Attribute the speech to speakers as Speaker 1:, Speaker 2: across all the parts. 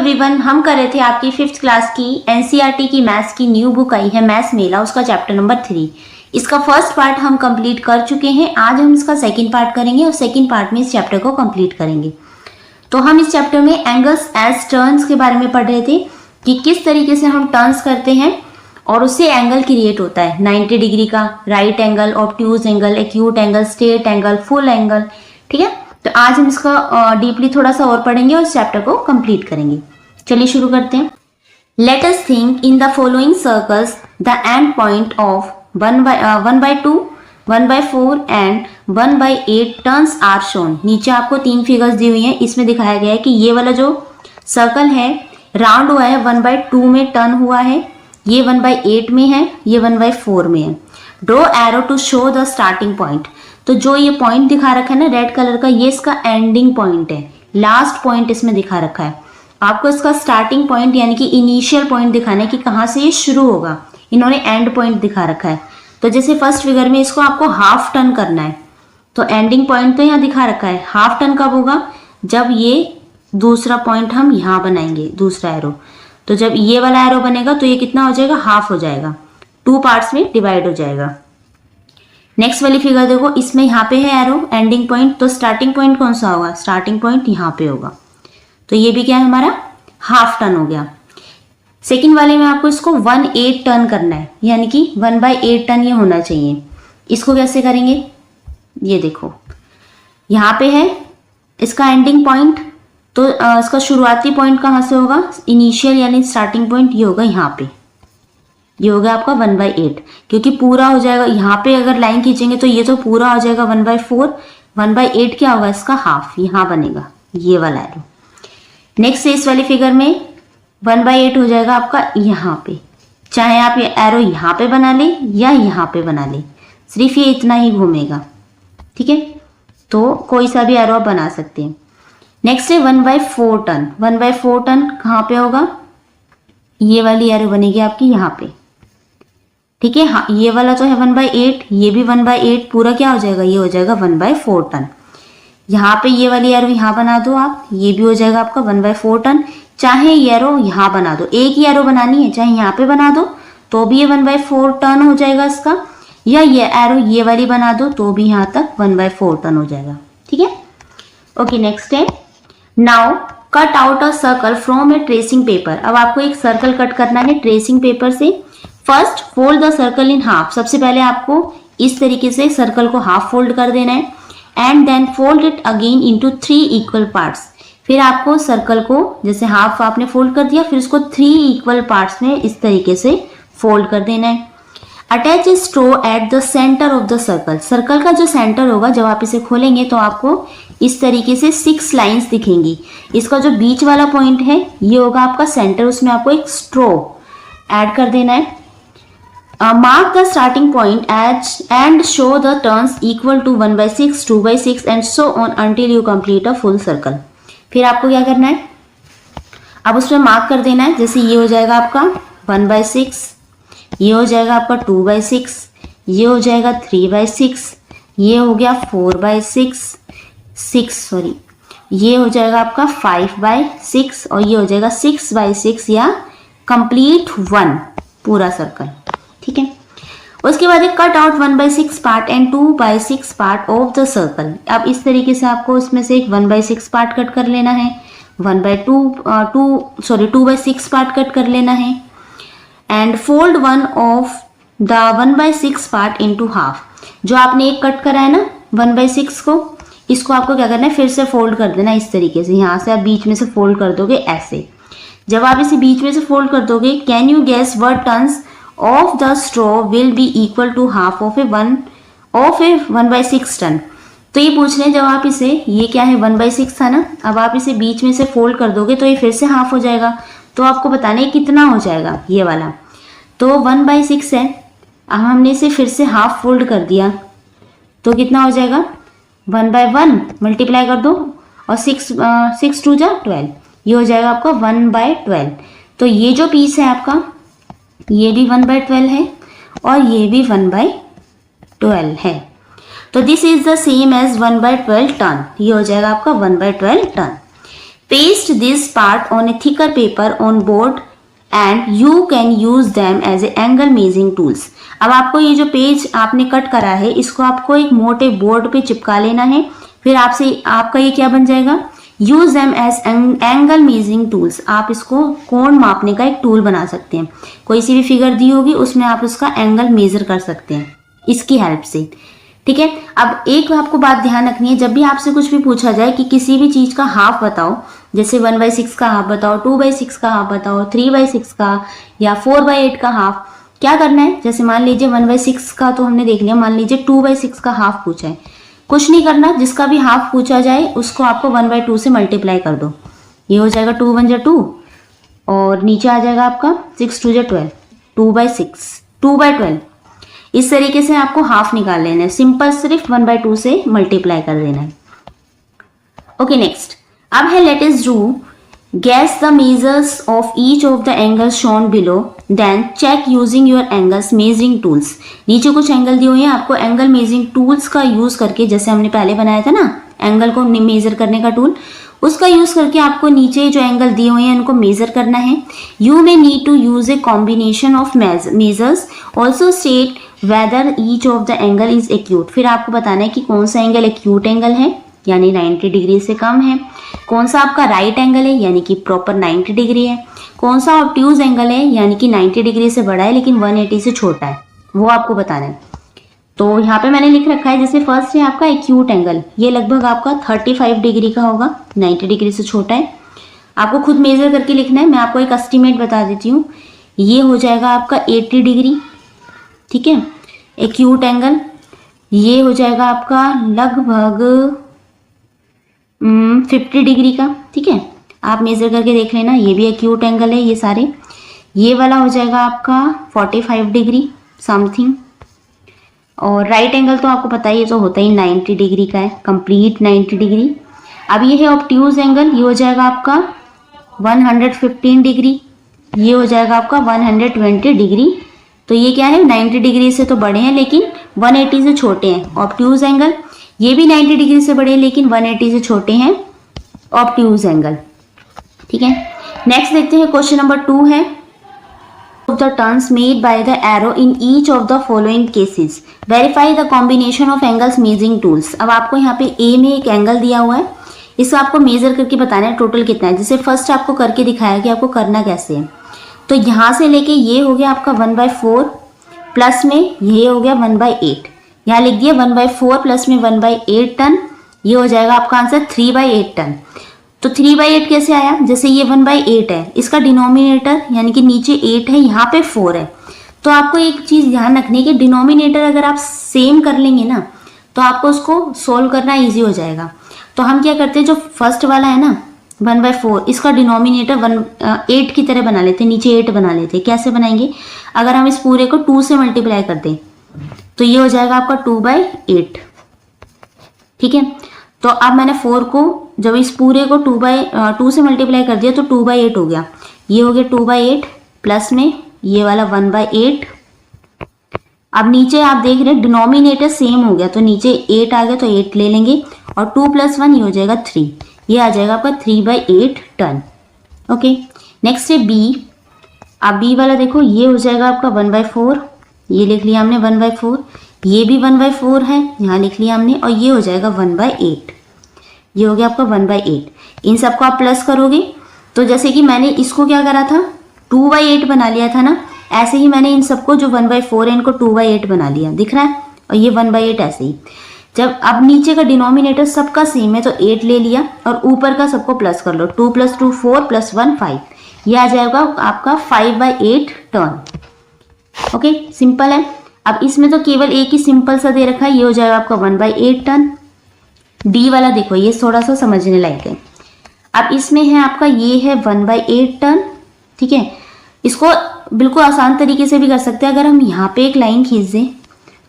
Speaker 1: Everyone, हम कर रहे थे आपकी 5th क्लास की एनसीईआरटी की मैथ्स की न्यू बुक आई है मैथ्स मेला, उसका चैप्टर नंबर 3। इसका फर्स्ट पार्ट हम कंप्लीट कर चुके हैं। आज हम इसका सेकंड पार्ट करेंगे और सेकंड पार्ट में इस चैप्टर को कंप्लीट करेंगे। तो हम इस चैप्टर में एंगल्स एज टर्न्स के बारे में पढ़ रहे थे कि किस तरीके से हम टर्न्स करते हैं और उससे एंगल क्रिएट होता है। 90 डिग्री का right angle, obtuse angle, acute angle, straight angle, full angle. ठीक है, तो आज हम इसका डीपली थोड़ा सा और पढ़ेंगे और इस चैप्टर को कंप्लीट करेंगे। चलिए शुरू करते हैं। Let us think in the following circles the end point of 1/2, 1/4 and 1/8 turns are shown. नीचे आपको 3 फिगर्स दी हुई हैं। इसमें दिखाया गया है कि ये वाला जो सर्कल है राउंड हुआ है, 1/2 में टर्न हुआ है, ये 1/8 में है, ये 1/4 में है। Draw arrow to show the starting point. तो जो ये पॉइंट दिखा रखा है ना रेड कलर का, ये इसका एंडिंग पॉइंट है, लास्ट पॉइंट इसमें दिखा रखा है। आपको इसका स्टार्टिंग पॉइंट यानी कि इनिशियल पॉइंट दिखाना है कि कहाँ से ये शुरू होगा। इन्होंने एंड पॉइंट दिखा रखा है। तो जैसे फर्स्ट फिगर में इसको आपको हाफ टर्न करना है, तो एंडिंग पॉइंट तो यहाँ दिखा रखा है। हाफ टर्न कब होगा? जब ये दूसरा पॉइंट हम यहाँ बनाएंगे, दूसरा एरो। तो जब ये वाला एरो बनेगा तो ये कितना हो जाएगा? हाफ हो जाएगा, 2 पार्ट्स में डिवाइड हो जाएगा। नेक्स्ट वाली फिगर देखो, इसमें यहाँ पे है एरो एंडिंग पॉइंट, तो स्टार्टिंग पॉइंट कौन सा होगा? स्टार्टिंग पॉइंट यहाँ पे होगा। तो ये भी क्या है हमारा? हाफ टर्न हो गया। सेकंड वाले में आपको इसको 1/8 टर्न करना है, यानी कि 1/8 टर्न ये होना चाहिए। इसको कैसे करेंगे? ये देखो यहाँ पे है इसका एंडिंग पॉइंट, तो इसका शुरुआती पॉइंट कहाँ से होगा? इनिशियल यानी स्टार्टिंग पॉइंट ये होगा यहाँ पे, ये होगा आपका 1/8, क्योंकि पूरा हो जाएगा। यहाँ पे अगर लाइन खींचेंगे तो ये तो पूरा हो जाएगा 1/4, 1/8 क्या होगा? इसका हाफ यहाँ बनेगा, ये वाला एरो। नेक्स्ट इस वाली फिगर में 1/8 हो जाएगा आपका यहाँ पे, चाहे आप ये एरो यहाँ पे बना ले या यहाँ पे बना ले, सिर्फ ये इतना ही घूमेगा। ठीक है, तो कोई सा भी एरो आप बना सकते हैं। नेक्स्ट है 1/4 टर्न। 1/4 टर्न कहाँ पे होगा? ये वाली एरो बनेगी आपकी यहाँ पे। ठीक है, हाँ ये वाला तो है 1/8, ये भी 1/8, पूरा क्या हो जाएगा? ये हो जाएगा 1/4 टर्न। यहाँ पे ये वाली एरो यहाँ बना दो आप, ये भी हो जाएगा आपका 1/4 टर्न। चाहे ये एरो यहाँ बना दो, एक ही एरो बनानी है, चाहे यहाँ पे बना दो तो भी ये 1/4 टर्न हो जाएगा इसका, या ये एरो ये वाली बना दो तो भी यहाँ तक 1/4 टर्न हो जाएगा। ठीक है, ओके। नेक्स्ट है now cut out a circle from A tracing paper. अब आपको एक सर्कल कट करना है ट्रेसिंग पेपर से। First fold the circle in half. सबसे पहले आपको इस तरीके से सर्कल को हाफ फोल्ड कर देना है, and then fold it again into 3 equal parts. फिर आपको सर्कल को जैसे हाफ आपने फोल्ड कर दिया, फिर उसको 3 इक्वल पार्ट्स में इस तरीके से फोल्ड कर देना है। Attach a straw at the centre of the circle. Circle का जो सेंटर होगा, जब आप इसे खोलेंगे तो आपको इस तरीके से 6 लाइंस दिखेंगी। इसका जो बीच वाला पॉइंट है ये होगा आपका सेंटर, उसमें आपको एक स्ट्रो ऐड कर देना है। Mark the starting point and show the turns equal to 1/6, 2/6 and so on until you complete a full circle. फिर आपको क्या करना है? अब उसमें मार्क कर देना है। जैसे ये हो जाएगा आपका 1/6, ये हो जाएगा आपका 2/6, ये हो जाएगा 3/6, ये हो गया 4/6, ये हो जाएगा आपका 5/6 और ये हो जाएगा 6/6 या कंप्लीट 1 पूरा सर्कल। ठीक है, उसके बाद एक cut out 1/6 part and 2/6 part of the circle. अब इस तरीके से आपको इसमें से एक 1/6 पार्ट कट कर लेना है, 2/6 पार्ट कट कर लेना है, and fold one of the 1/6 part into half. जो आपने एक कट करा है ना 1/6 को, इसको आपको क्या करना है? फिर से फोल्ड कर देना इस तरीके से। यहाँ से आप बीच में से फोल्ड कर दोगे ऐसे। जब आप इसे बीच में से फोल्ड कर दोगे, can you guess what turns of the straw will be equal to half of a 1/6 turn. तो ये पूछ रहे हैं, जब आप इसे, ये क्या है 1/6 था ना, अब आप इसे बीच में से फोल्ड कर दोगे तो ये फिर से हाफ हो जाएगा। तो आपको बताना है कितना हो जाएगा ये वाला। तो 1/6 है, अब हमने इसे फिर से हाफ फोल्ड कर दिया तो कितना हो जाएगा? 1/1 मल्टीप्लाई कर दो और 6 2 जा 12, ये हो जाएगा आपका 1/12। तो ये जो पीस है आपका, ये भी 1/12 है और ये भी 1/12 है। तो this is the same as 1/12 turn, ये हो जाएगा आपका 1/12 turn. Paste this part on a thicker paper on board and you can use them as a angle measuring tools. अब आपको ये जो पेज आपने कट करा है इसको आपको एक मोटे बोर्ड पे चिपका लेना है। फिर आपसे आपका ये क्या बन जाएगा, use them as angle measuring tools. आप इसको कोण मापने का एक टूल बना सकते हैं। कोई सी भी फिगर दी होगी उसमें आप उसका एंगल मेजर कर सकते हैं इसकी हेल्प से। ठीक है, अब एक आपको बात ध्यान रखनी है, जब भी आपसे कुछ भी पूछा जाए कि किसी भी चीज का हाफ बताओ, जैसे 1/6 का हाफ बताओ, 2/6 का हाफ बताओ, 3/6 का या 4/8 का हाफ, क्या करना है, जैसे मान लीजिए 1/6 का तो हमने देख लिया, मान लीजिए 2/6 का हाफ पूछा है, कुछ नहीं करना, जिसका भी हाफ पूछा जाए उसको आपको 1/2 से मल्टीप्लाई कर दो। ये हो जाएगा 2 1 2 और नीचे आ जाएगा आपका 6 2 12, 2/6, 2/12। इस तरीके से आपको हाफ निकाल लेना है, सिंपल सिर्फ 1/2 से मल्टीप्लाई कर देना है। ओके नेक्स्ट, अब है let us do guess the measures of each of the angles shown below then check using your angles measuring tools। नीचे कुछ एंगल दिए हुए हैं, आपको एंगल मेजरिंग टूल्स का यूज करके, जैसे हमने पहले बनाया था ना एंगल को मेजर करने का टूल, उसका यूज करके आपको नीचे जो एंगल दिए हुए हैं उनको मेजर करना है। You may need to use a combination of measures, also state whether each of the angle is acute. फिर आपको बताना है कि कौन सा एंगल एक्यूट एंगल है यानी 90 डिग्री से कम है, कौन सा आपका राइट एंगल है यानी कि प्रॉपर 90 डिग्री है, कौन सा ऑब्ट्यूज एंगल है यानी कि 90 डिग्री से बड़ा है लेकिन 180 से छोटा है, वो आपको बताना है। तो यहाँ पे मैंने लिख रखा है, जैसे फर्स्ट है आपका एक्यूट एंगल, ये लगभग आपका 35 डिग्री का होगा, 90 डिग्री से छोटा है। आपको खुद मेजर करके लिखना है, मैं आपको एक एस्टिमेट बता देती हूँ, ये हो जाएगा आपका 80 डिग्री। ठीक है, एक्यूट एंगल ये हो जाएगा आपका लगभग 50 डिग्री का। ठीक है, आप मेजर करके देख लेना, ये भी एक्यूट एंगल है ये सारे। ये वाला हो जाएगा आपका 45 डिग्री समथिंग, और राइट एंगल तो आपको पता ही है, तो होता ही 90 डिग्री का है, कंप्लीट 90 डिग्री। अब ये है ऑब्ट्यूज एंगल, ये हो जाएगा आपका 115 डिग्री, ये हो जाएगा आपका 120 डिग्री। तो ये क्या है, 90 डिग्री से तो बड़े हैं लेकिन 180 से छोटे हैं ऑब्ट्यूज एंगल। ये भी 90 डिग्री से बड़े हैं लेकिन 180 से छोटे हैं ऑब्ट्यूज एंगल। ठीक है, नेक्स्ट देखते हैं, क्वेश्चन नंबर 2 है of the turns made by the arrow in each of the following cases verify the combination of angles measuring tools। अब आपको यहाँ पे A में एक एंगल दिया हुआ है, इसको आपको मेजर करके बताना है टोटल कितना है। जैसे फर्स्ट आपको करके दिखाया कि आपको करना कैसे है, तो यहाँ से लेके ये हो गया आपका 1/4 प्लस में ये हो गया 1/8, यहाँ लिख दिया 1/4 प्लस में 1/8 टन, ये हो जाएगा आपका आंसर 3/8 टन। तो 3/8 कैसे आया, जैसे ये 1/8 है, इसका डिनोमिनेटर यानी कि नीचे 8 है, यहाँ पे 4 है, तो आपको एक चीज ध्यान रखनी है कि डिनोमिनेटर अगर आप सेम कर लेंगे ना तो आपको उसको सोल्व करना इजी हो जाएगा। तो हम क्या करते हैं, जो फर्स्ट वाला है ना 1/4, इसका डिनोमिनेटर 8 की तरह बना लेते हैं, नीचे 8 बना लेते हैं। कैसे बनाएंगे, अगर हम इस पूरे को 2 से मल्टीप्लाई कर दें तो ये हो जाएगा आपका 2/8। ठीक है, तो अब मैंने 4 को जब इस पूरे को 2 से मल्टीप्लाई कर दिया तो 2/8 हो गया, ये हो गया 2/8 प्लस में ये वाला 1/8। अब नीचे आप देख रहे हैं डिनोमिनेटर सेम हो गया, तो नीचे 8 आ गया तो 8 ले लेंगे, और 2 + 1 ये हो जाएगा 3, ये आ जाएगा आपका 3/8 टन। ओके, नेक्स्ट है B। अब B वाला देखो, ये हो जाएगा आपका 1/4, ये लिख लिया हमने 1/4, ये भी 1/4 है, यहाँ लिख लिया हमने, और ये हो जाएगा 1/8, ये हो गया आपका 1/8। इन सबको आप प्लस करोगे तो जैसे कि मैंने इसको क्या करा था 2/8 बना लिया था ना, ऐसे ही मैंने इन सबको जो 1/4 है इनको 2/8 बना लिया, दिख रहा है, और ये 1/8 ऐसे ही। जब अब नीचे का डिनोमिनेटर सबका सेम है तो 8 ले लिया, और ऊपर का सबको प्लस कर लो, 2 + 2 4 + 1 5, ये आ जाएगा आपका 5/8 टर्न। ओके, सिंपल है। अब इसमें तो केवल एक ही सिंपल सा दे रखा है, ये हो जाएगा आपका 1/8 टन। डी वाला देखो, ये थोड़ा सा समझने लायक है। अब इसमें है आपका ये है 1/8 टन। ठीक है, इसको बिल्कुल आसान तरीके से भी कर सकते हैं, अगर हम यहाँ पे एक लाइन खींच दें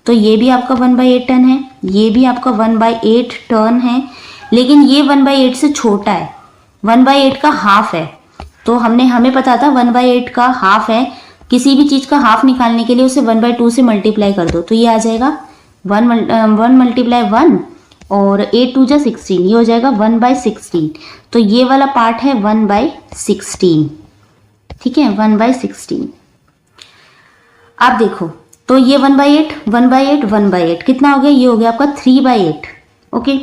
Speaker 1: तो ये भी आपका 1/8 टन है, ये भी आपका 1/8 टन है, लेकिन ये 1/8 से छोटा है, 1/8 का हाफ है। तो हमें पता था 1/8 का हाफ है, किसी भी चीज का हाफ निकालने के लिए उसे 1/2 से मल्टीप्लाई कर दो, तो ये आ जाएगा 1 × 1 और 8 2 जा 16, ये हो जाएगा 1/16। तो ये वाला पार्ट है 1/16, ठीक है, 1/16। आप देखो तो ये 1/8 1/8 1/8 कितना हो गया, ये हो गया आपका 3/8, ओके।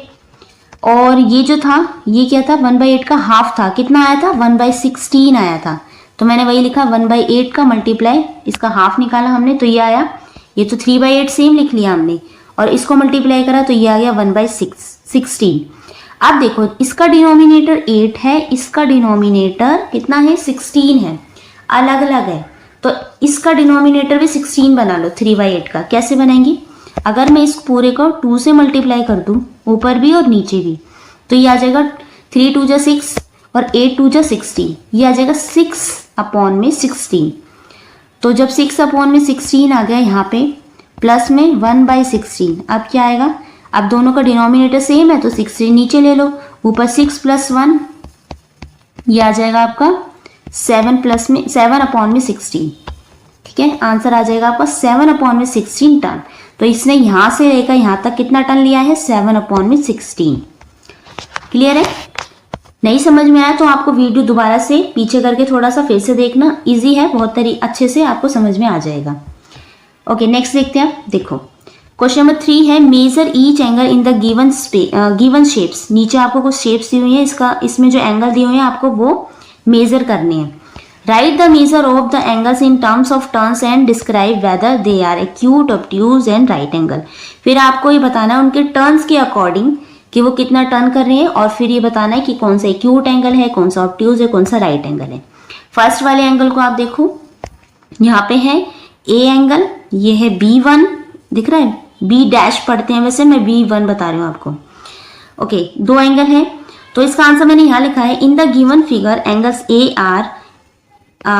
Speaker 1: और ये जो था ये क्या था, 1/8 का हाफ था, कितना आया था, 1/16 आया था। तो मैंने वही लिखा 1/8 का मल्टीप्लाई, इसका हाफ निकाला हमने तो ये आया, ये तो 3/8 सेम लिख लिया हमने, और इसको मल्टीप्लाई करा तो ये आ गया 1/16। अब देखो इसका डिनोमिनेटर 8 है, इसका डिनोमिनेटर कितना है, 16 है, अलग अलग है। तो इसका डिनोमिनेटर भी 16 बना लो 3/8 का। कैसे बनाएंगे, अगर मैं इस पूरे को 2 से मल्टीप्लाई कर दूं, ऊपर भी और नीचे भी, तो ये आ जाएगा 3 2 जा 6 और 8 2 जा 16, ये आ जाएगा 6/16। तो जब 6/16 आ गया यहाँ पे, प्लस में 1/16, अब क्या आएगा, अब दोनों का डिनोमिनेटर सेम है तो 16 नीचे ले लो, ऊपर 6 + 1, ये आ जाएगा आपका 7/16, ठीक है। आंसर आ जाएगा आपका 7/16 टन। तो इसने यहां से लेकर यहां तक कितना टन लिया है, 7/16। क्लियर है, नहीं समझ में आया तो आपको वीडियो दोबारा से पीछे करके थोड़ा सा फिर से देखना, इजी है बहुत, अच्छे से आपको समझ में आ जाएगा। ओके नेक्स्ट देखते हैं आप, देखो क्वेश्चन नंबर 3 है, measure each angle in the given shapes. नीचे आपको कुछ शेप्स दी हुई है, इसमें जो एंगल दिए हुए हैं आपको वो मेजर करने हैं। Write the measure of the angles in terms of turns and describe whether they are acute, obtuse and right angle. फिर आपको ये बताना है उनके टर्न्स के अकॉर्डिंग कि वो कितना टर्न कर रहे हैं, और फिर ये बताना है कि कौन सा एक्यूट एंगल है, कौन सा ऑब्ट्यूज है, कौन सा राइट एंगल है। फर्स्ट वाले एंगल को आप देखो, यहाँ पे है ए एंगल, ये है B1, दिख रहा है, B' पढ़ते हैं वैसे, मैं B1 बता रही हूँ आपको। ओके, दो एंगल है, तो इसका आंसर मैंने यहाँ लिखा है, in the given figure angles A are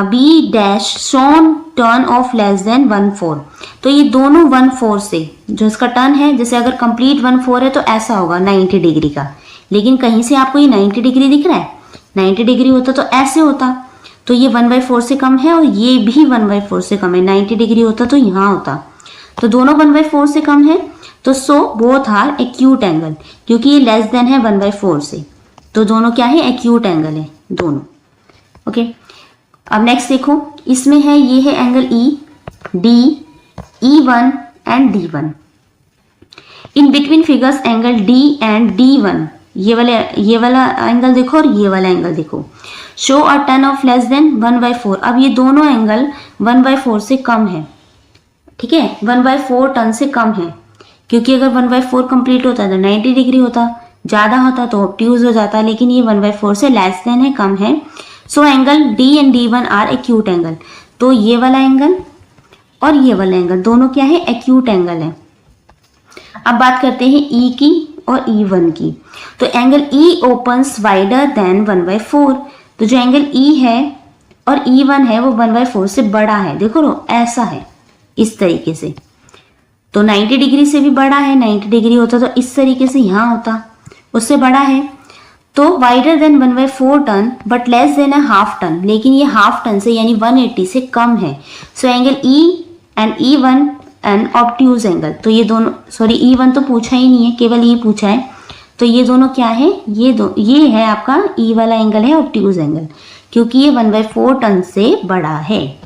Speaker 1: B' shown turn of less than 1/4। तो ये दोनों 1/4 से, जो इसका टर्न है, जैसे अगर कंप्लीट 1/4 है तो ऐसा होगा 90 डिग्री का, लेकिन कहीं से आपको ये 90 डिग्री दिख रहा है, 90 डिग्री होता तो ऐसे होता, तो ये 1/4 से कम है और ये भी 1/4 से कम है, 90 डिग्री होता तो यहाँ होता, तो दोनों 1/4 से कम है, तो so both are acute angle, क्योंकि ये लेस देन है 1/4 से, तो दोनों क्या है, एक्यूट एंगल है दोनों। ओके, अब नेक्स्ट देखो, इसमें है, ये है angle E, D, E1 and D1। In between figures angle D and D1, ये वाला एंगल देखो और ये वाला एंगल देखो, show a turn of less than 1/4। अब ये दोनों एंगल 1/4 से कम है, ठीक है, 1/4 टर्न से कम है, क्योंकि अगर 1/4 कंप्लीट होता तो 90 डिग्री होता, ज़्यादा होता तो ऑब्ट्यूज हो जाता, लेकिन ये 1/4 से लेस देन है, कम है। So angle D and D1 are acute angle. तो ये वाला एंगल और ये वाला एंगल दोनों क्या है, एक्यूट एंगल है। अब बात करते हैं E की और E1 की। तो angle E opens wider than 1/4। तो जो एंगल E है और E1 है वो 1/4 से बड़ा है, देखो रो ऐसा है, इस तरीके से। तो 90 डिग्री से भी बड़ा है, 90 डिग्री होता तो इस तरीके से यहाँ होता, उससे बड़ा है। तो wider than 1/4 turn but less than a half turn, लेकिन ये हाफ टन से यानी 180 से कम है। So angle E and E1 and obtuse angle. तो ये दोनों, सॉरी E1 तो पूछा ही नहीं है, केवल E पूछा है। तो ये दोनों क्या है, ये है आपका E वाला एंगल है ऑब्ट्यूज एंगल, क्योंकि ये 1/4 टन से बड़ा है।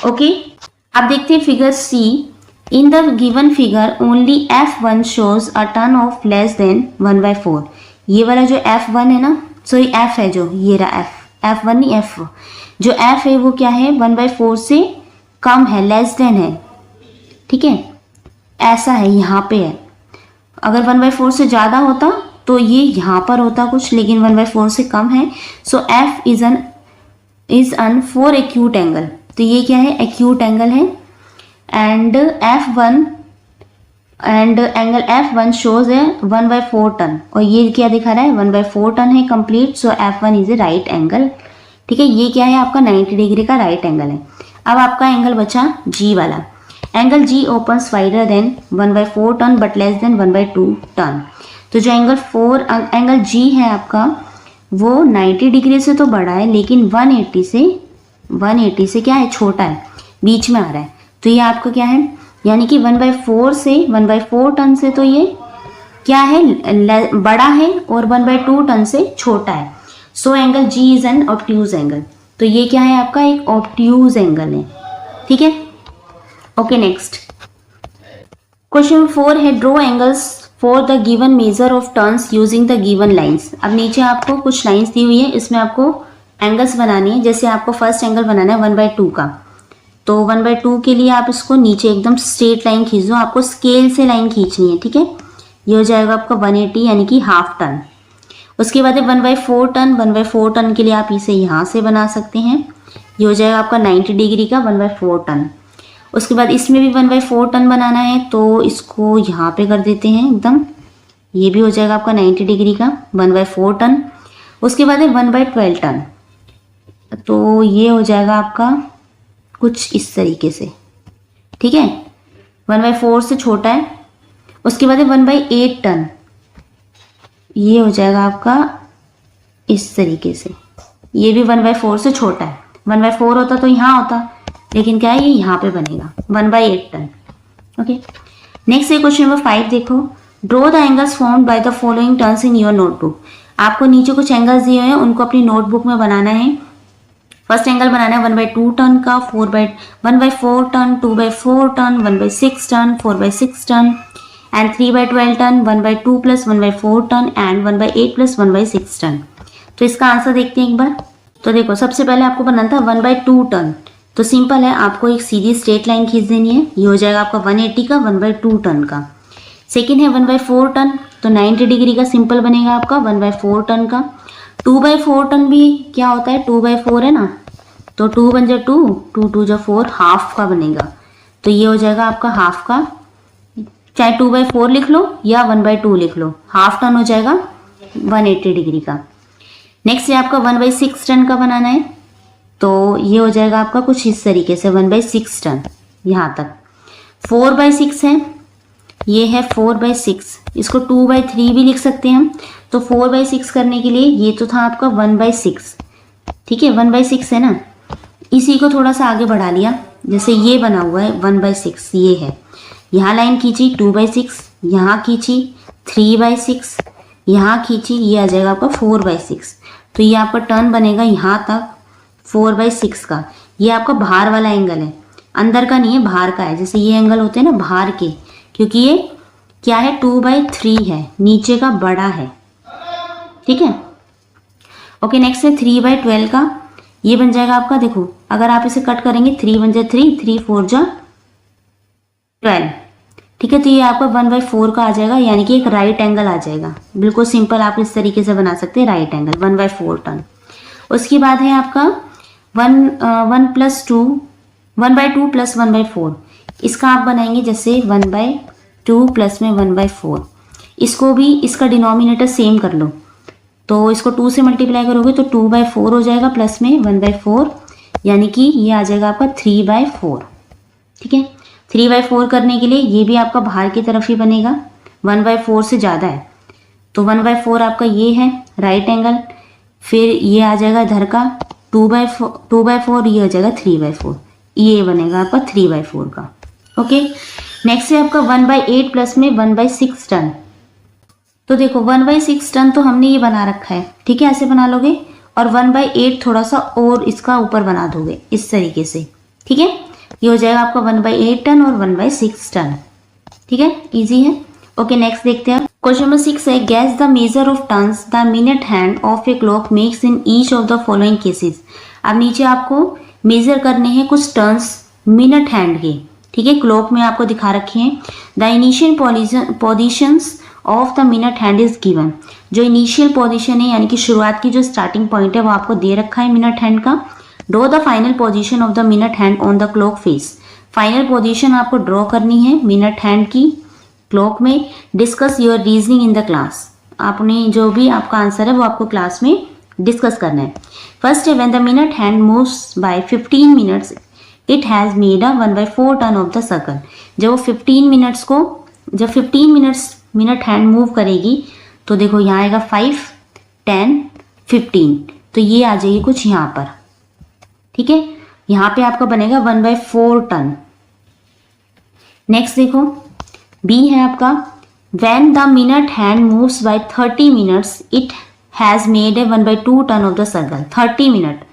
Speaker 1: ओके, अब देखते हैं figure C। In the given figure only F1 shows a turn of less than 1/4। ये वाला जो F1 है ना, सॉरी F है जो, ये रहा F1 नहीं F, जो F है वो क्या है, 1/4 से कम है, लेस देन है, ठीक है, ऐसा है, यहाँ पे है। अगर 1/4 से ज़्यादा होता तो ये यहाँ पर होता कुछ, लेकिन 1/4 से कम है। So F is an 4 acute angle. तो ये क्या है, एक्यूट एंगल है। And F1 and angle F1 shows है 1/4 टन, और ये क्या दिखा रहा है, 1/4 टन है complete. So F1 is a right angle, ठीक है। ये क्या है आपका 90 डिग्री का राइट एंगल है। अब आपका एंगल बचा G वाला। Angle G opens wider than 1/4 turn but less than 1/2 turn. तो जो एंगल G है आपका वो 90 डिग्री से तो बड़ा है, लेकिन 180 से क्या है, छोटा है, बीच में आ रहा है। तो ये आपका क्या है, यानी कि 1/4 से 1/4 टन से तो ये क्या है, बड़ा है और 1/2 टन से छोटा है। So angle G is an obtuse angle. तो ये क्या है आपका, एक ऑब्ट्यूज एंगल है। ठीक है, ओके नेक्स्ट क्वेश्चन 4 है draw angles for the given measure of turns using the given lines. अब नीचे आपको कुछ लाइंस दी हुई है, इसमें आपको एंगल्स बनानी है। जैसे आपको फर्स्ट एंगल बनाना है 1/2 का, तो 1/2 के लिए आप इसको नीचे एकदम स्ट्रेट लाइन खींच दो। आपको स्केल से लाइन खींचनी है। ठीक है, ये हो जाएगा आपका 180 यानी कि हाफ टन। उसके बाद है 1/4 टन। 1/4 टन के लिए आप इसे यहाँ से बना सकते हैं। ये हो जाएगा आपका 90 डिग्री का 1/4 टन। उसके बाद इसमें भी 1/4 टन बनाना है, तो इसको यहाँ पे कर देते हैं एकदम। ये भी हो जाएगा आपका 90 डिग्री का 1/4 टन। उसके बाद है 1/12 टन, तो ये हो जाएगा आपका कुछ इस तरीके से। ठीक है, 1/4 से छोटा है। उसके बाद है 1/8 टन, ये हो जाएगा आपका इस तरीके से। ये भी 1/4 से छोटा है। 1/4 होता तो यहाँ होता, लेकिन क्या है ये यहाँ पे बनेगा 1/8 टन। ओके नेक्स्ट है क्वेश्चन नंबर 5 देखो, draw the angles formed by the following turns in your notebook. आपको नीचे कुछ एंगल्स दिए हुए हैं, उनको अपनी नोटबुक में बनाना है। फर्स्ट एंगल बनाना है 1/2 टन का, 1/4 turn, 2/4 turn, 1/6 turn, 4/6 turn and 3/12 turn, 1/2 plus 1/4 turn and 1/8 plus 1/6 turn. तो इसका आंसर देखते हैं एक बार। तो देखो सबसे पहले आपको बनाना था 1/2 टन, तो सिंपल है, आपको एक सीधी स्ट्रेट लाइन खींच देनी है। ये हो जाएगा आपका 180 का 1/2 टन का। सेकेंड है 1/4 टन, तो 90 डिग्री का सिंपल बनेगा आपका 1/4 टन का। 2/4 टन भी क्या होता है, 2/4 है ना, तो 2 बन जा 2, 2 2 जा 4, हाफ का बनेगा। तो ये हो जाएगा आपका हाफ का, चाहे 2/4 लिख लो या 1/2 लिख लो, हाफ टन हो जाएगा 180 डिग्री का। नेक्स्ट है आपका 1/6 टन का बनाना है, तो ये हो जाएगा आपका कुछ इस तरीके से 1/6 टन यहाँ तक। 4/6 है, ये है 4/6, इसको 2/3 भी लिख सकते हैं हम। तो 4/6 करने के लिए ये तो था आपका 1/6, ठीक है 1/6 है ना, इसी को थोड़ा सा आगे बढ़ा लिया। जैसे ये बना हुआ है 1/6, ये है, यहाँ लाइन खींची 2/6, यहाँ खींची 3/6, यहाँ खींची, ये आ जाएगा आपका 4/6। तो ये आपका टर्न बनेगा यहाँ तक 4/6 का। ये आपका बाहर वाला एंगल है, अंदर का नहीं है, बाहर का है। जैसे ये एंगल होते हैं ना बाहर के, क्योंकि ये क्या है 2/3 है, नीचे का बड़ा है। ठीक है, ओके नेक्स्ट है 3/12 का। ये बन जाएगा आपका, देखो अगर आप इसे कट करेंगे 3 बन जाए 3, 3 4 जा 12। ठीक है, तो ये आपका 1/4 का आ जाएगा, यानी कि एक राइट एंगल आ जाएगा। बिल्कुल सिंपल आप इस तरीके से बना सकते हैं राइट एंगल 1/4 टन। उसके बाद है आपका 1/2 प्लस 1/4, इसका आप बनाएंगे जैसे 1/2 प्लस में 1/4। इसको भी इसका डिनोमिनेटर सेम कर लो, तो इसको 2 से मल्टीप्लाई करोगे तो 2/4 हो जाएगा प्लस में 1/4, यानी कि ये आ जाएगा आपका 3/4। ठीक है, 3/4 करने के लिए ये भी आपका बाहर की तरफ ही बनेगा, 1/4 से ज़्यादा है, तो 1/4 आपका ये है राइट एंगल। फिर ये आ जाएगा इधर का 2/4, ये हो जाएगा 3/4, ये बनेगा आपका 3/4 का। ओके नेक्स्ट है आपका 1/8 प्लस में 1/6 टन। तो देखो 1/6 टन तो हमने ये बना रखा है, ठीक है ऐसे बना लोगे, और 1/8 थोड़ा सा और इसका ऊपर बना दोगे इस तरीके से। ठीक है, ये हो जाएगा आपका 1/8 टन और 1/6 टन। ठीक है, इजी है। ओके नेक्स्ट देखते हैं क्वेश्चन नंबर 6 है gas the measure of turns the minute hand of a clock makes in each of the following cases. अब नीचे आपको मेजर करने हैं कुछ टर्न्स मिनट हैंड के। ठीक है, क्लॉक में आपको दिखा रखे हैं। The initial positions of the minute hand is given. जो इनिशियल पोजीशन है यानी कि शुरुआत की जो स्टार्टिंग पॉइंट है वो आपको दे रखा है मिनट हैंड का। Draw the final position of the minute hand on the clock face. Final position आपको ड्रॉ करनी है मिनट हैंड की क्लॉक में। Discuss your reasoning in the class. आपने जो भी आपका आंसर है वो आपको क्लास में डिस्कस करना है। फर्स्ट है when the minute hand moves bye 15 minutes it has made a 1/4 turn off the circle. जब वो 15 मिनट्स मिनट हैंड मूव करेगी तो देखो यहाँ आएगा 5, 10, 15, तो ये आ जाएगी कुछ यहाँ पर। ठीक है, यहाँ पे आपका बनेगा 1/4 टन। नेक्स्ट देखो बी है आपका When the minute hand moves by 30 minutes, it has made a 1/2 turn of the circle. 30 minute,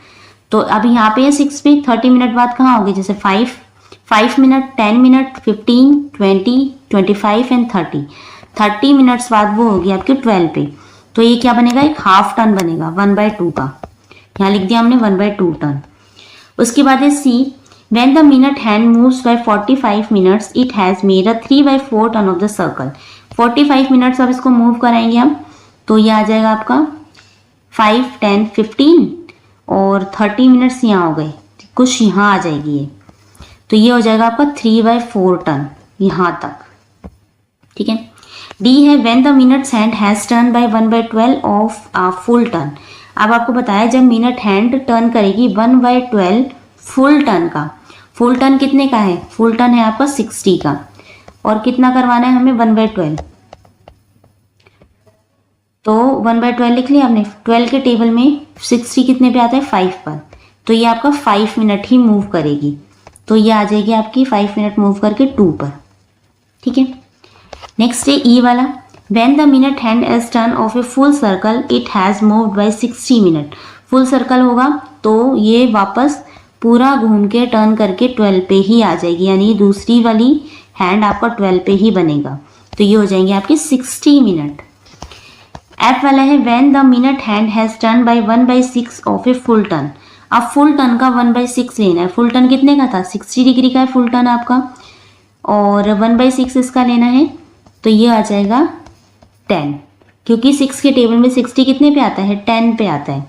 Speaker 1: तो अब यहाँ पे 6 पे 30 मिनट बाद कहाँ होगी, जैसे 5 मिनट, 10 मिनट, 15, 20, 25 एंड 30 मिनट्स बाद वो होगी आपके 12 पे। तो ये क्या बनेगा, एक हाफ टर्न बनेगा 1/2 का। यहाँ लिख दिया हमने 1/2 टर्न। उसके बाद है सी, when the minute hand moves by 45 minutes, it has made a 3/4 turn of the circle. 45 minutes अब इसको मूव कराएंगे हम, तो ये आ जाएगा आपका 5, 10, 15 और 30 मिनट्स यहाँ हो गए, कुछ यहाँ आ जाएगी ये, तो ये हो जाएगा आपका 3/4 टर्न यहाँ तक। ठीक है। डी है when the minute's hand has turned by 1/12 of a full turn। अब आपको बताया जब मिनट हैंड टर्न करेगी 1/12 फुल टर्न का। फुल टर्न कितने का है, फुल टर्न है आपका 60 का, और कितना करवाना है हमें 1/12, तो 1/12 लिख लिया आपने। 12 के टेबल में 60 कितने पे आता है, 5 पर, तो ये आपका 5 मिनट ही मूव करेगी, तो ये आ जाएगी आपकी 5 मिनट मूव करके 2 पर। ठीक है। नेक्स्ट है ई वाला, when the minute hand is turn of a full circle, it has moved by 60 minute. Full circle होगा तो ये वापस पूरा घूम के टर्न करके 12 पे ही आ जाएगी, यानी दूसरी वाली हैंड आपका 12 पे ही बनेगा, तो ये हो जाएंगे आपके 60 मिनट। एफ वाला है when the minute hand has turned by 1/6 of a full turn। अब फुल टर्न का 1/6 लेना है। फुल टर्न कितने का था, 60 डिग्री का है फुल टर्न आपका, और 1/6 इसका लेना है, तो ये आ जाएगा 10, क्योंकि 6 के टेबल में 60 कितने पे आता है, 10 पे आता है,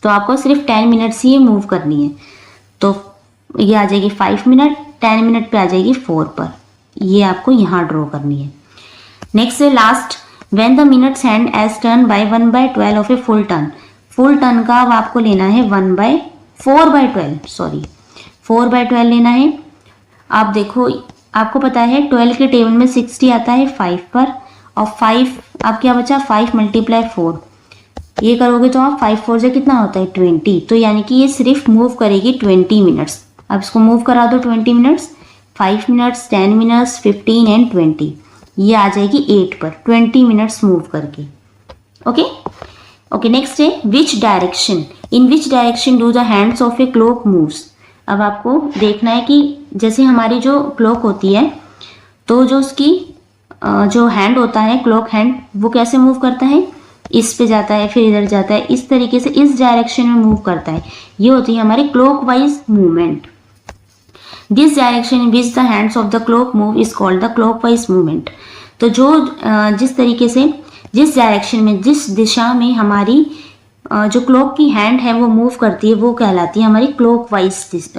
Speaker 1: तो आपको सिर्फ 10 मिनट्स ही मूव करनी है, तो ये आ जाएगी 5 मिनट, 10 मिनट पे आ जाएगी 4 पर, ये आपको यहाँ ड्रॉ करनी है। नेक्स्ट है last, when the minute's hand as turn by 1/12 of a full turn। Full turn का अब आपको लेना है 4/12 लेना है। आप देखो आपको पता है 12 के टेबल में 60 आता है 5 पर, और 5 अब क्या बचा, 5 × 4, ये करोगे तो आप 5 4 से कितना होता है 20, तो यानी कि ये सिर्फ मूव करेगी 20 मिनट्स। अब इसको मूव करा दो 20 मिनट्स, 5 मिनट्स, 10 मिनट्स, 15 एंड 20, ये आ जाएगी 8 पर 20 मिनट्स मूव करके। ओके। नेक्स्ट है which direction, in which direction do the hands of a clock moves. अब आपको देखना है कि जैसे हमारी जो क्लॉक होती है, तो जो उसकी जो हैंड होता है क्लॉक हैंड, वो कैसे मूव करता है, इस पे जाता है, फिर इधर जाता है, इस तरीके से इस डायरेक्शन में मूव करता है, ये होती है हमारी clockwise movement. This direction in which the hands of the clock move is called the clockwise movement. तो जो जिस तरीके से, जिस डायरेक्शन में, जिस दिशा में हमारी जो क्लॉक की हैंड है वो मूव करती है, वो कहलाती है हमारी क्लॉकवाइज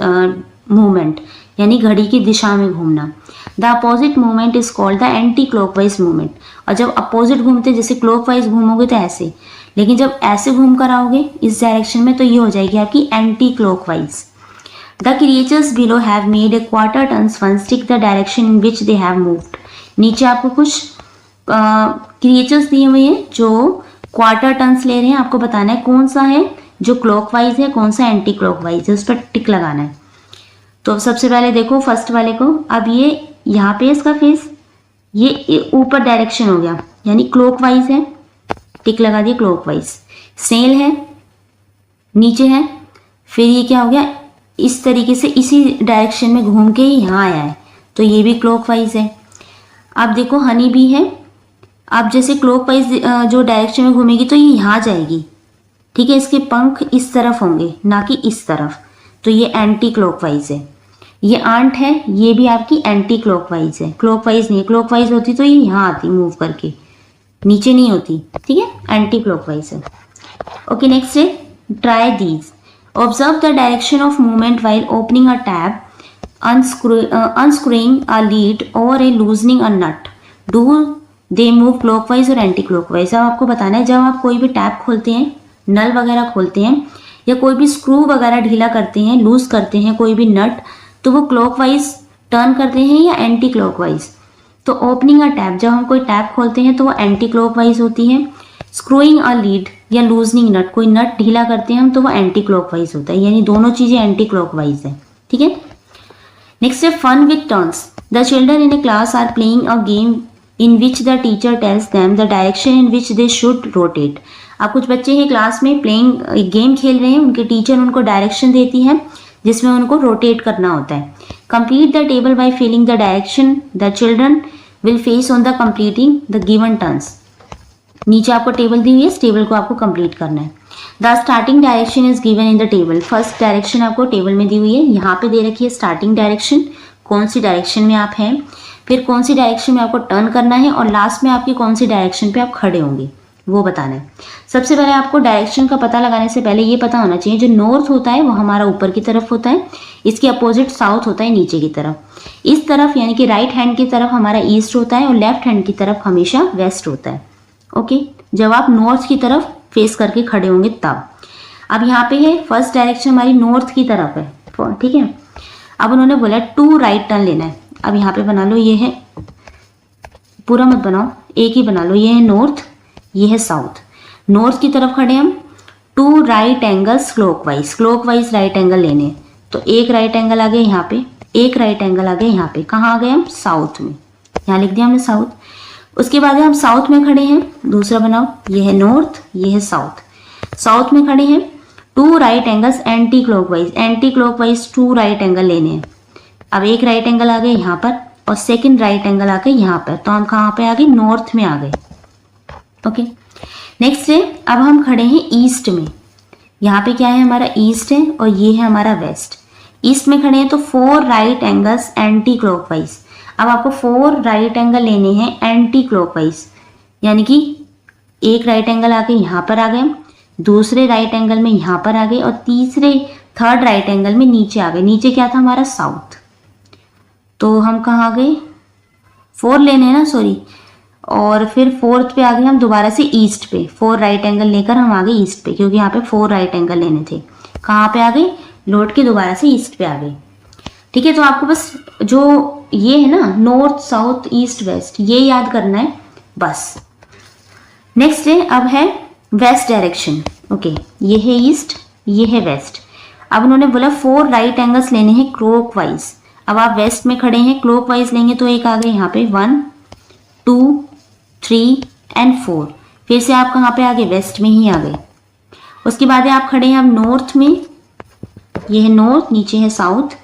Speaker 1: मूवमेंट, यानी घड़ी की दिशा में घूमना। The opposite movement is called the anti clockwise movement. और जब अपोजिट घूमते, जैसे क्लॉकवाइज घूमोगे तो ऐसे, लेकिन जब ऐसे घूम कर आओगे इस डायरेक्शन में, तो ये हो जाएगी आपकी anti clockwise. The creatures below have made a quarter turns one stick the direction in which they have moved. नीचे आपको कुछ क्रिएचर्स दिए हुए हैं जो क्वार्टर टर्न्स ले रहे हैं, आपको बताना है कौन सा है जो क्लॉकवाइज है, कौन सा एंटी क्लॉकवाइज है, उस पर टिक लगाना है। तो सबसे पहले देखो फर्स्ट वाले को, अब ये यहाँ पे इसका फेस, ये ऊपर डायरेक्शन हो गया, यानी क्लॉकवाइज है, टिक लगा दिया क्लॉकवाइज। स्नेल है, नीचे है, फिर ये क्या हो गया, इस तरीके से इसी डायरेक्शन में घूम के यहाँ आया है, तो ये भी क्लॉकवाइज है। अब देखो हनी बी है, अब जैसे क्लॉकवाइज जो डायरेक्शन में घूमेगी तो ये यहाँ जाएगी, ठीक है, इसके पंख इस तरफ होंगे ना कि इस तरफ, तो ये एंटी क्लॉकवाइज है। ये आंट है, ये भी आपकी एंटी क्लॉकवाइज है, क्लॉकवाइज नहीं है, क्लॉकवाइज होती तो ये यहाँ आती मूव करके, नीचे नहीं होती, ठीक है, एंटी क्लॉकवाइज है। ओके, नेक्स्ट है try these. Observe the direction of movement while opening a tab, unscrewing a lead or a loosening a nut. Do they move clockwise और एंटी क्लॉकवाइज। अब आपको बताना है जब आप कोई भी टैप खोलते हैं, नल वगैरह खोलते हैं, या कोई भी स्क्रू वगैरह ढीला करते हैं, लूज करते हैं कोई भी नट, तो वो क्लॉकवाइज टर्न करते हैं या एंटी क्लॉकवाइज। तो ओपनिंग अ टैप, जब हम कोई टैप खोलते हैं तो वो एंटी क्लॉकवाइज होती है। स्क्रूइंग अ लीड या लूजनिंग नट, कोई नट ढीला करते हैं हम, तो वो एंटी क्लॉकवाइज होता है, यानी दोनों चीजें एंटी क्लॉकवाइज है, ठीक है। नेक्स्ट है fun with turns. The children in a class are playing a game in which the teacher tells them the direction in which they should rotate. अब कुछ बच्चे हैं क्लास में प्लेइंग गेम खेल रहे हैं, उनके टीचर उनको डायरेक्शन देती है जिसमें उनको रोटेट करना होता है. Complete the table by filling the direction the children will face on the completing the given turns. नीचे आपको टेबल दी हुई है, इस टेबल को आपको कंप्लीट करना है. The starting direction is given in the table. First direction आपको टेबल में दी हुई है, यहाँ पे दे रखी है स्टार्टिंग डायरेक्शन, कौन सी डायरेक्शन में आप हैं, फिर कौन सी डायरेक्शन में आपको टर्न करना है और लास्ट में आपकी कौन सी डायरेक्शन पे आप खड़े होंगे वो बताना है. सबसे पहले आपको डायरेक्शन का पता लगाने से पहले ये पता होना चाहिए जो नॉर्थ होता है वो हमारा ऊपर की तरफ होता है, इसके अपोजिट साउथ होता है नीचे की तरफ. इस तरफ यानी कि राइट हैंड की तरफ हमारा ईस्ट होता है और लेफ्ट हैंड की तरफ हमेशा वेस्ट होता है. ओके, जब आप नॉर्थ की तरफ फेस करके खड़े होंगे तब. अब यहाँ पे है फर्स्ट डायरेक्शन हमारी नॉर्थ की तरफ है, ठीक है. अब उन्होंने बोला 2 राइट टर्न लेना है. अब यहाँ पे बना लो, ये है, पूरा मत बनाओ, एक ही बना लो. ये है नॉर्थ, ये है साउथ. नॉर्थ की तरफ खड़े हम, 2 right angles clockwise right angle लेने. तो एक राइट एंगल आ गया यहाँ पे, एक राइट एंगल आ गया यहाँ पे. कहाँ आ गए हम? साउथ में. यहाँ लिख दिया हमने साउथ. उसके बाद हम साउथ में खड़े हैं, दूसरा बनाओ, ये है नॉर्थ, ये है साउथ. साउथ में खड़े हैं, 2 right angles anti clockwise 2 right angle लेने हैं. अब एक राइट एंगल आ गए यहाँ पर और सेकंड राइट एंगल आ गए यहाँ पर. तो हम कहाँ पे आ गए? नॉर्थ में आ गए. ओके, नेक्स्ट है, अब हम खड़े हैं ईस्ट में. यहाँ पे क्या है? हमारा ईस्ट है और ये है हमारा वेस्ट. ईस्ट में खड़े हैं तो 4 राइट एंगल्स एंटी क्लॉकवाइज. अब आपको 4 राइट एंगल लेने हैं एंटी क्लॉकवाइज, यानी कि एक राइट एंगल आके यहाँ पर आ गए, दूसरे राइट एंगल में यहाँ पर आ गए और थर्ड राइट एंगल में नीचे आ गए. नीचे क्या था हमारा? साउथ. तो हम कहाँ आ गए? 4 लेने हैं ना, सॉरी. और फिर फोर्थ पे आ गए हम दोबारा से ईस्ट पे. 4 राइट एंगल लेकर हम आ गए ईस्ट पे, क्योंकि यहाँ पे 4 राइट एंगल लेने थे. कहाँ पे आ गए? लौट के दोबारा से ईस्ट पे आ गए. ठीक है, तो आपको बस जो ये है ना नॉर्थ साउथ ईस्ट वेस्ट, ये याद करना है बस. नेक्स्ट है, अब है वेस्ट डायरेक्शन. ओके, ये है ईस्ट, ये है वेस्ट. अब उन्होंने बोला 4 राइट एंगल्स लेने हैं क्लॉकवाइज. अब आप वेस्ट में खड़े हैं, क्लॉकवाइज लेंगे तो एक आ गए यहाँ पे 1 2 3 एंड 4. फिर से आप कहाँ पे आ गए? वेस्ट में ही आ गए. उसके बाद आप खड़े हैं अब नॉर्थ में, ये है नॉर्थ, नीचे है साउथ.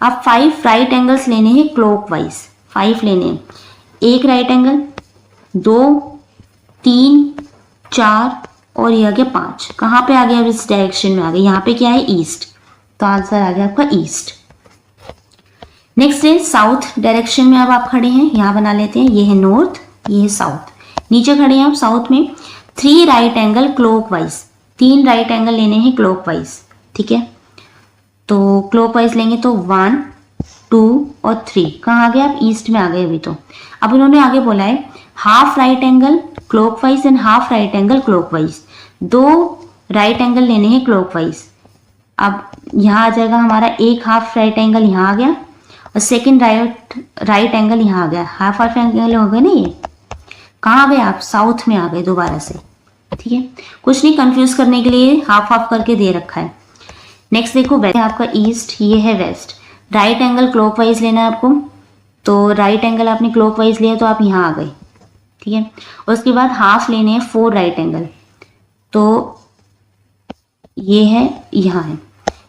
Speaker 1: अब 5 राइट एंगल्स लेने हैं क्लॉकवाइज. 5 लेने हैं, एक राइट एंगल, 2 3 4 और ये आ गया 5. कहाँ पे आ गया? अब इस डायरेक्शन में आ गए. यहाँ पे क्या है? ईस्ट. तो आंसर आ गया आपका ईस्ट. नेक्स्ट है साउथ डायरेक्शन में. अब आप खड़े हैं, यहाँ बना लेते हैं, ये है नॉर्थ, ये है साउथ. नीचे खड़े हैं आप साउथ में, 3 right angle clockwise. 3 right angle लेने हैं क्लॉकवाइज. ठीक है, तो क्लॉकवाइज लेंगे तो 1 2 और 3. कहाँ आ गए आप? ईस्ट में आ गए अभी. तो अब उन्होंने आगे बोला है half right angle clockwise and half right angle clockwise. 2 right angle लेने हैं क्लॉकवाइज. अब यहाँ आ जाएगा हमारा एक हाफ राइट एंगल यहाँ आ गया और सेकंड राइट एंगल यहाँ आ गया. हाफ एंगल हो गए ना ये. कहाँ आ गए आप? साउथ में आ गए दोबारा से. ठीक है, कुछ नहीं, कंफ्यूज करने के लिए हाफ हाफ करके दे रखा है. नेक्स्ट देखो, वेस्ट आपका ईस्ट, ये है वेस्ट. राइट एंगल क्लॉकवाइज लेना है आपको, तो राइट एंगल आपने क्लॉकवाइज लिया तो आप यहाँ आ गए. ठीक है, उसके बाद हाफ लेने हैं 4 राइट एंगल. तो ये है, यहाँ है.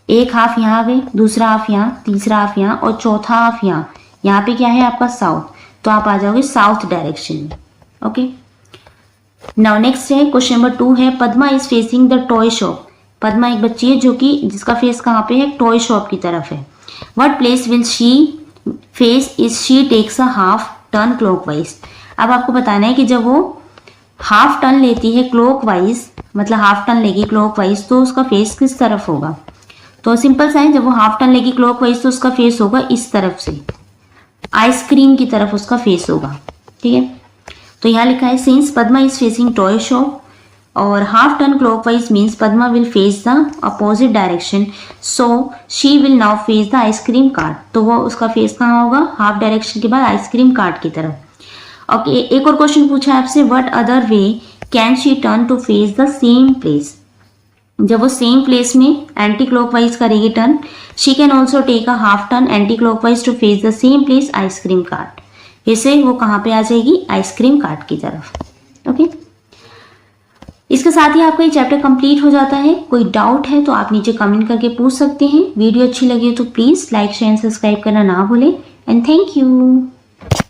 Speaker 1: एक हाफ यहाँ आ गए, दूसरा हाफ यहाँ, तीसरा हाफ यहाँ और चौथा हाफ यहाँ. यहाँ पे क्या है आपका? साउथ. तो आप आ जाओगे साउथ डायरेक्शन में. ओके, नाउ नेक्स्ट है क्वेश्चन नंबर 2 है Padma is facing the toy shop. Padma एक बच्ची है जो कि जिसका फेस कहाँ पे है? टॉय शॉप की तरफ है. What place will she face is she takes a half turn clockwise. अब आपको बताना है कि जब वो हाफ टर्न लेती है क्लॉकवाइज, मतलब हाफ टर्न लेगी क्लॉकवाइज, तो उसका फेस किस तरफ होगा? तो सिंपल सा है, जब वो हाफ टर्न लेगी क्लॉकवाइज तो उसका फेस होगा इस तरफ से, आइसक्रीम की तरफ उसका फेस होगा. ठीक है, तो यहाँ लिखा है since Padma is facing toy shop और half turn clockwise means Padma will face the opposite direction, so she will now face the ice cream cart. तो वो उसका फेस कहाँ होगा? हाफ डायरेक्शन के बाद आइसक्रीम कार्ट की तरफ. ओके, एक और क्वेश्चन पूछा है आपसे, what other way can she turn to face the same place. जब वो सेम प्लेस में एंटी क्लॉकवाइज करेगी turn, she can also take a half turn anticlockwise to face the same place ice cream cart. फिर से वो कहाँ पे आ जाएगी, आइसक्रीम कार्ट की तरफ। ओके, इसके साथ ही आपका ये चैप्टर कंप्लीट हो जाता है। कोई डाउट है तो आप नीचे कमेंट करके पूछ सकते हैं। वीडियो अच्छी लगी तो please like share and subscribe करना ना भूलें एंड थैंक यू।